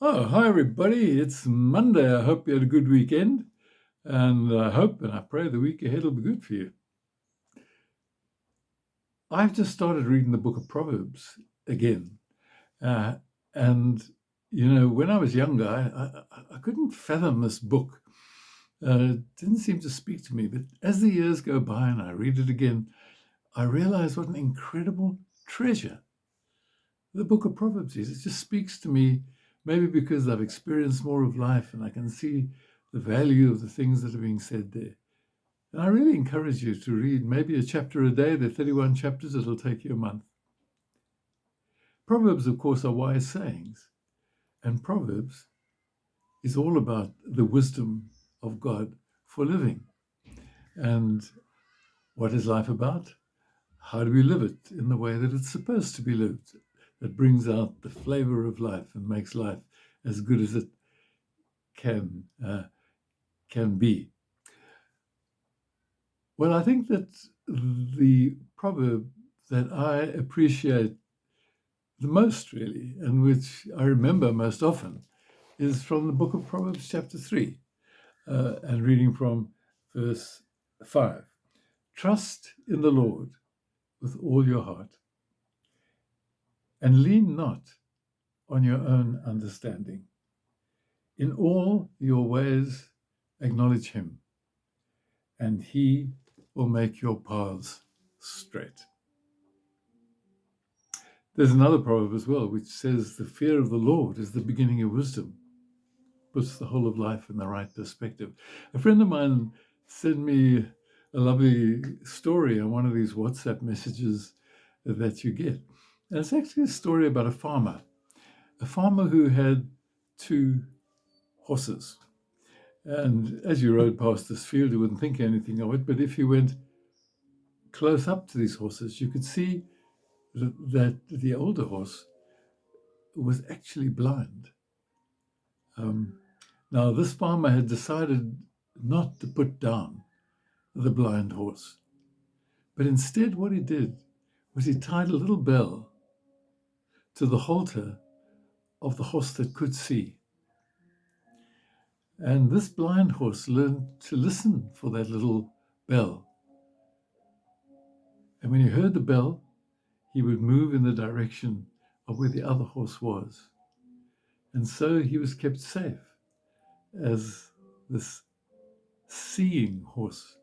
Oh, hi everybody. It's Monday. I hope you had a good weekend. And I hope and I pray the week ahead will be good for you. I've just started reading the book of Proverbs again. Uh, and, when I was younger, I couldn't fathom this book. It didn't seem to speak to me. But as the years go by and I read it again, I realize what an incredible treasure the book of Proverbs is. It just speaks to me, maybe because I've experienced more of life and I can see the value of the things that are being said there. And I really encourage you to read maybe a chapter a day. There are 31 chapters. It'll take you a month. Proverbs, of course, are wise sayings. And Proverbs is all about the wisdom of God for living. And what is life about? How do we live it in the way that it's supposed to be lived? That brings out the flavor of life and makes life as good as it can be. Well, I think that the proverb that I appreciate the most, really, and which I remember most often, is from the book of Proverbs, chapter 3, and reading from verse 5. Trust in the Lord with all your heart, and lean not on your own understanding. In all your ways acknowledge him, and he will make your paths straight. There's another proverb as well, which says the fear of the Lord is the beginning of wisdom, puts the whole of life in the right perspective. A friend of mine sent me a lovely story on one of these WhatsApp messages that you get. And it's actually a story about a farmer who had two horses. And as you rode past this field, you wouldn't think anything of it. But if you went close up to these horses, you could see that the older horse was actually blind. Now, this farmer had decided not to put down the blind horse, but instead what he did was he tied a little bell to the halter of the horse that could see. And this blind horse learned to listen for that little bell. And when he heard the bell, he would move in the direction of where the other horse was. And so he was kept safe as this seeing horse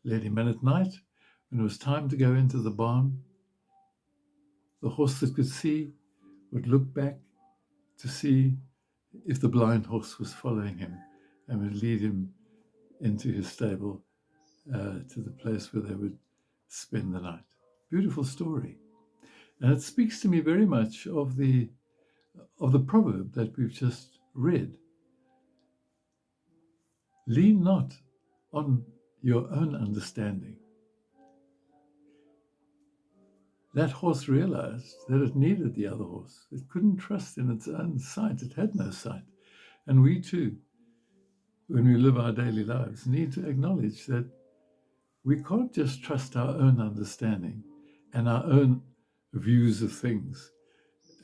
led him. And at night, when it was time to go into the barn, the horse that could see would look back to see if the blind horse was following him and would lead him into his stable to the place where they would spend the night. Beautiful story. And it speaks to me very much of the proverb that we've just read. Lean not on your own understanding. That horse realized that it needed the other horse. It couldn't trust in its own sight. It had no sight. And we too, when we live our daily lives, need to acknowledge that we can't just trust our own understanding and our own views of things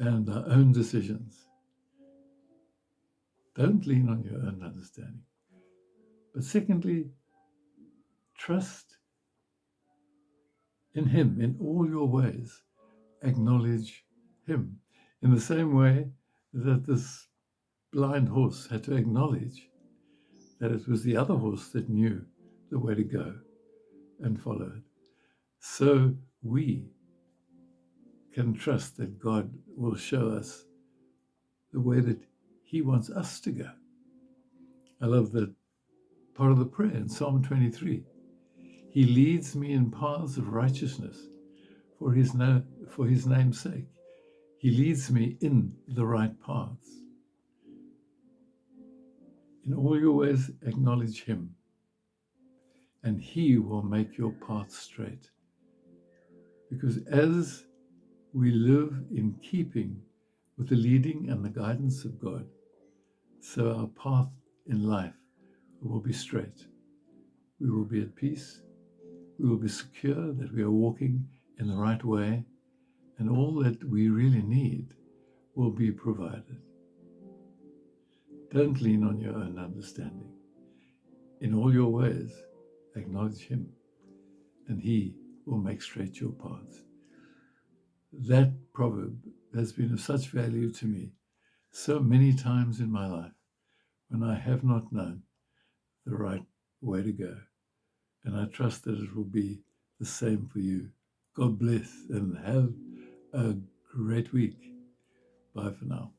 and our own decisions. Don't lean on your own understanding. But secondly, trust in him in all your ways. Acknowledge him. In the same way that this blind horse had to acknowledge that it was the other horse that knew the way to go and follow it. So we can trust that God will show us the way that he wants us to go. I love that part of the prayer in Psalm 23. He leads me in paths of righteousness for his name's sake. He leads me in the right paths. In all your ways, acknowledge him, and he will make your path straight. Because as we live in keeping with the leading and the guidance of God, so our path in life will be straight. We will be at peace. We will be secure that we are walking in the right way, and all that we really need will be provided. Don't lean on your own understanding. In all your ways, acknowledge Him, and He will make straight your paths. That proverb has been of such value to me so many times in my life when I have not known the right way to go. And I trust that it will be the same for you. God bless and have a great week. Bye for now.